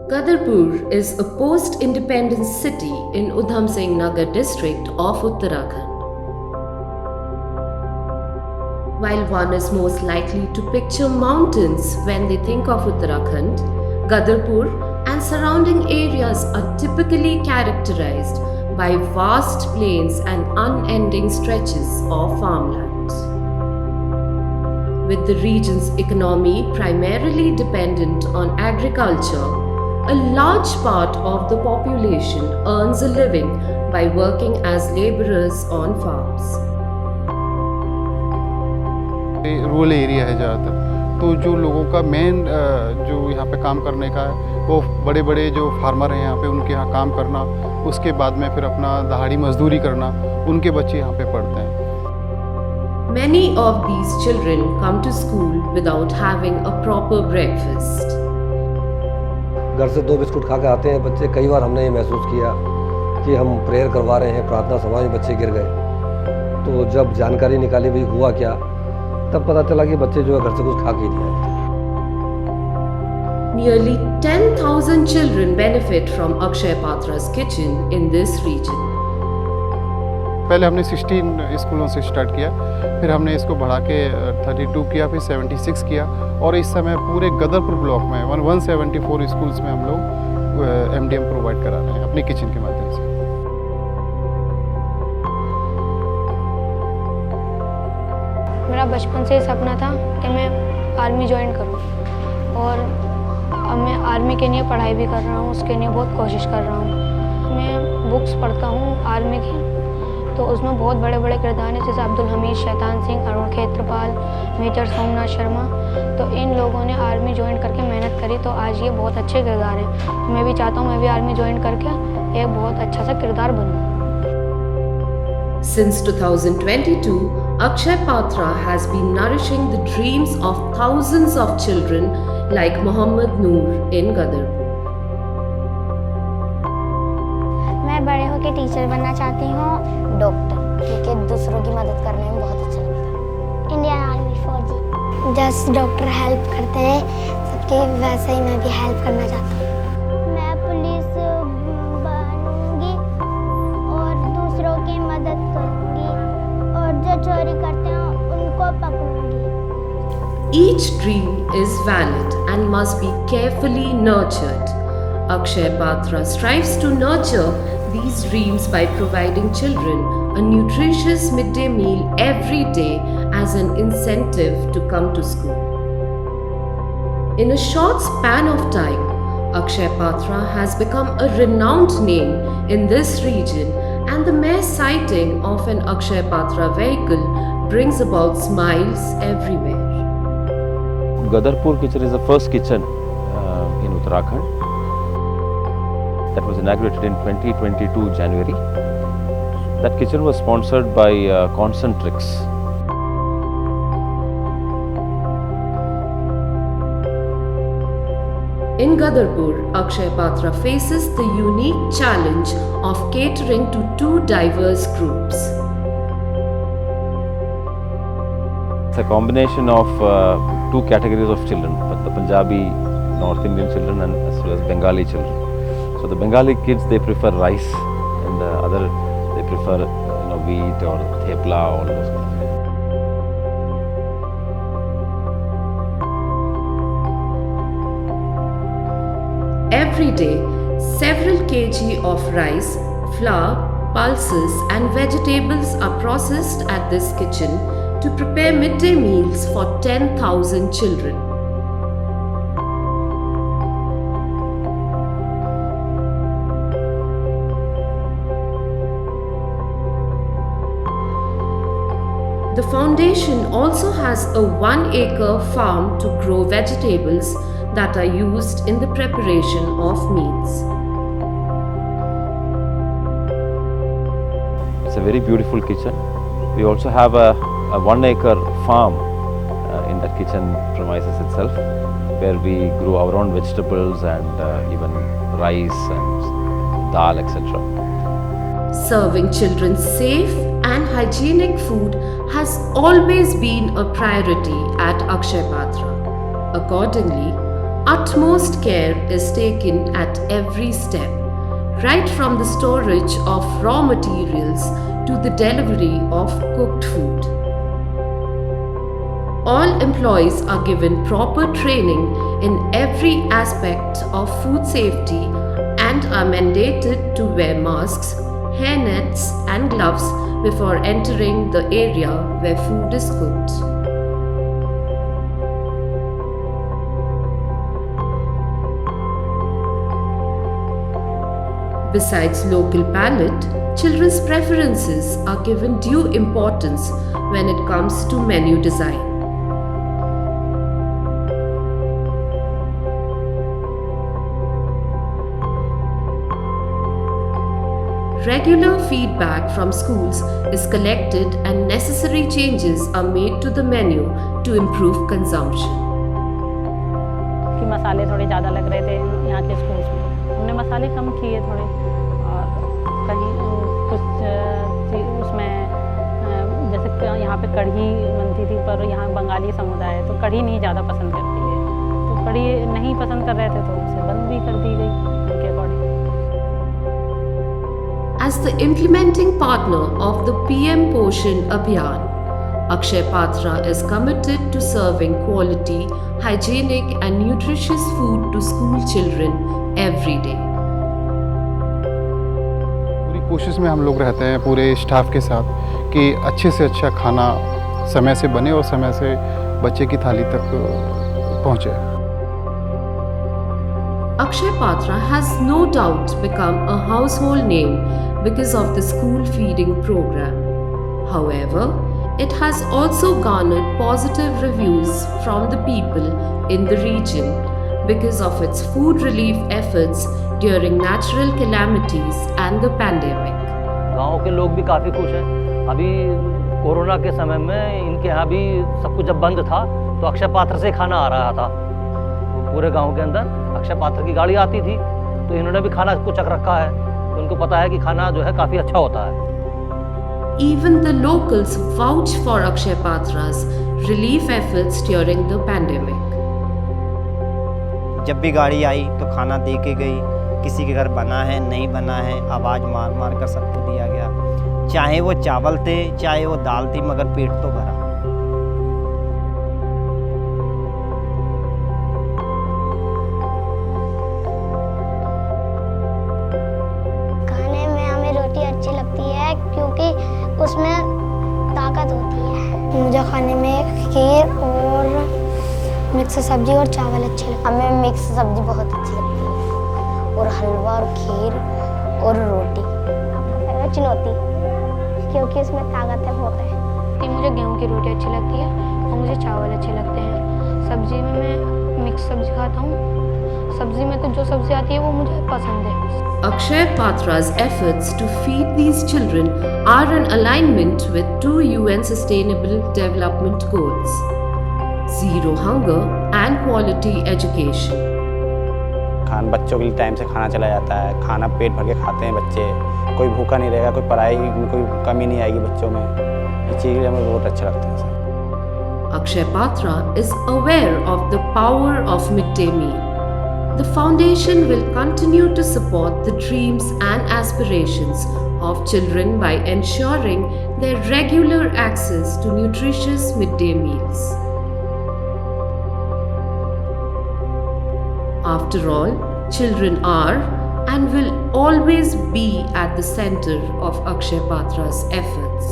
Gadarpur is a post-independence city in Udham Singh Nagar district of Uttarakhand. While one is most likely to picture mountains when they think of Uttarakhand, Gadarpur and surrounding areas are typically characterized by vast plains and unending stretches of farmland. With the region's economy primarily dependent on agriculture, a large part of the population earns a living by working as laborers on farms. Rural area है ज़्यादातर, तो जो लोगों का main जो यहाँ पे काम करने का है वो बड़े बड़े जो फार्मर हैं यहाँ पे उनके यहाँ काम करना, उसके बाद में फिर अपना दहाड़ी मजदूरी करना, उनके बच्चे यहाँ पे पढ़ते हैं. Many of these children come to school without having a proper breakfast. घर से 2 बिस्कुट खा के आते हैं बच्चे. कई बार हमने ये महसूस किया कि हम प्रेयर करवा रहे हैं, प्रार्थना सभा में बच्चे गिर गए. तो जब जानकारी निकाली भाई हुआ क्या, तब पता चला कि बच्चे जो है घर से कुछ खा के ही नहीं आए. Nearly 10,000 children benefit from Akshay Patra's kitchen in this region. पहले हमने 16 स्कूलों से स्टार्ट किया, फिर हमने इसको बढ़ा के 32 किया, फिर 76 किया, और इस समय पूरे गदरपुर ब्लॉक में 174 स्कूल्स में हम लोग MDM प्रोवाइड करा रहे हैं अपनी किचन के माध्यम से. मेरा बचपन से ही सपना था कि मैं आर्मी ज्वाइन करूं, और अब मैं आर्मी के लिए पढ़ाई भी कर रहा हूं, उसके लिए बहुत कोशिश कर रहा हूं. मैं बुक्स पढ़ता हूं आर्मी की, तो उसमें बहुत बड़े बड़े किरदार हैं, जैसे अब्दुल हमीद, शैतान सिंह, अरुण खेत्रपाल, मेजर सोमनाथ शर्मा. तो इन लोगों ने आर्मी ज्वाइन करके मेहनत करी, तो आज ये बहुत अच्छे किरदार हैं. तो मैं भी चाहता हूँ मैं भी आर्मी ज्वाइन करके एक बहुत अच्छा सा किरदार बनूँ. Since 2022, Akshay Patra has been nourishing the dreams of thousands of children like Mohammad Noor in Gadarpur. मैं बड़े होकर टीचर बनना चाहती हूँ, डॉक्टर, क्योंकि दूसरों की मदद करने में बहुत अच्छा लगता है. इंडियन आर्मी फौजी. जैसे डॉक्टर हेल्प करते हैं सबकी, वैसे ही मैं भी हेल्प करना चाहता हूँ. मैं पुलिस बनूंगी और दूसरों की मदद करूंगी, और जो चोरी करते हैं उनको पकड़ूंगी. Each dream is valid and must be carefully nurtured. Akshay Patra strives to nurture these dreams by providing children a nutritious midday meal every day as an incentive to come to school. In a short span of time, Akshay Patra has become a renowned name in this region, and the mere sighting of an Akshay Patra vehicle brings about smiles everywhere. Gadarpur kitchen is the first kitchen in Uttarakhand that was inaugurated in 2022 January. That kitchen was sponsored by Concentrix. In Gadarpur, Akshay Patra faces the unique challenge of catering to 2 diverse groups. It's a combination of 2 categories of children, the Punjabi, North Indian children, and as well as Bengali children. So the Bengali kids, they prefer rice, and the other they prefer wheat or thepla, all those kinds. Every day, several kg of rice, flour, pulses and vegetables are processed at this kitchen to prepare midday meals for 10,000 children. The foundation also has a 1-acre farm to grow vegetables that are used in the preparation of meals. It's a very beautiful kitchen. We also have a 1-acre farm in that kitchen premises itself, where we grow our own vegetables and even rice and dal, etc. Serving children safe and hygienic food has always been a priority at Akshay Patra. Accordingly, Utmost care is taken at every step, right from the storage of raw materials to the delivery of cooked food. All employees are given proper training in every aspect of food safety and are mandated to wear masks, hairnets, and gloves before entering the area where food is cooked. Besides local palate, children's preferences are given due importance when it comes to menu design. Regular feedback from schools is collected and necessary changes are made to the menu to improve consumption. कि मसाले थोड़े ज़्यादा लग रहे थे यहाँ के schools में, हमने मसाले कम किए थोड़े, और कहीं कुछ उसमें जैसे यहाँ पे कढ़ी बनती थी, पर यहाँ बंगाली समुदाय है तो कढ़ी नहीं ज़्यादा पसंद करती है, तो कढ़ी नहीं पसंद कर रहे थे तो उसे बंद भी कर दी गई उनके according. As the implementing partner of the PM Poshan Abhiyan, Akshay Patra is committed to serving quality, hygienic and nutritious food to school children every day. पूरी कोशिश में हम लोग रहते हैं पूरे स्टाफ के साथ कि अच्छे से अच्छा खाना समय से बने और समय से बच्चे की थाली तक पहुंचे। Akshay Patra has no doubt become a household name because of the school feeding program. However, it has also garnered positive reviews from the people in the region because of its food relief efforts during natural calamities and the pandemic. गांव के लोग भी काफ़ी खुश हैं। अभी corona के समय में इनके यहाँ भी सब कुछ जब बंद था तो अक्षय पात्र से खाना आ रहा था। पूरे गांव के अंदर अक्षय पात्र की गाड़ी आती थी, तो इन्होंने भी खाना कुछ रखा है, तो उनको पता है कि खाना जो है काफ़ी अच्छा होता है। Even the locals vouch for Akshay Patra's relief efforts during the pandemic. जब भी गाड़ी आई तो खाना दे के गई, किसी के घर बना है नहीं बना है, आवाज़ मार मार कर सबको दिया गया, चाहे वो चावल थे चाहे वो दाल थी, मगर पेट तो भरा। खाने में हमें रोटी अच्छी लगती है क्योंकि उसमें ताकत होती है। मुझे खाने में खीर और मिक्स सब्जी और चावल अच्छे लगते हैं। हमें मिक्स सब्जी बहुत अच्छी लगती है और हलवा और खीर और रोटी। चुनौती क्योंकि इसमें ताकत है बहुत है। मुझे गेहूं की रोटी अच्छी लगती है और मुझे चावल अच्छे लगते हैं। सब्जी में मैं मिक्स सब्जी खाता हूँ। सब्जी में तो जो सब्जी आती है वो मुझे पसंद है। Akshay Patra's efforts to feed these children are in alignment with 2 UN Sustainable Development Goals: Zero Hunger and Quality Education. बच्चों के लिए टाइम से खाना चला जाता है, खाना पेट भर के खाते हैं बच्चे, कोई भूखा नहीं रहेगा, कोई पढ़ाई में कोई कमी नहीं आएगी बच्चों में। ये चीज़ हमें बहुत अच्छा लगता है sir. Akshay Patra is aware of the power of midday meal. The foundation will continue to support the dreams and aspirations of children by ensuring their regular access to nutritious midday meals. After all, children are and will always be at the center of Akshay Patra's efforts.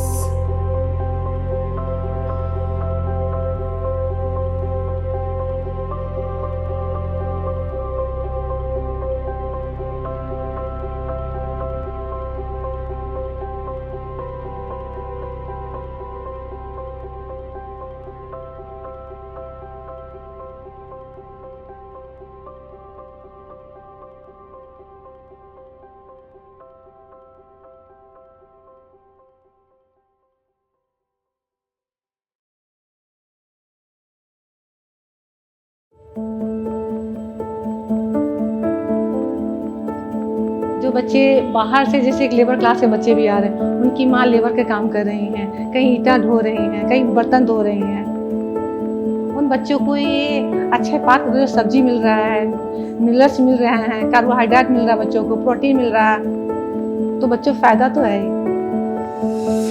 जो बच्चे बाहर से, जैसे एक labour class के बच्चे भी आ रहे हैं, उनकी माँ लेबर के काम कर रही हैं, कहीं ईंटा ढो रही हैं, कहीं बर्तन धो रही हैं। उन उन बच्चों को ये अच्छे पाक जो सब्जी मिल रहा है, मिनरल्स मिल रहे हैं, कार्बोहाइड्रेट मिल रहा है बच्चों को, प्रोटीन मिल रहा है, तो बच्चों को फ़ायदा तो है ही।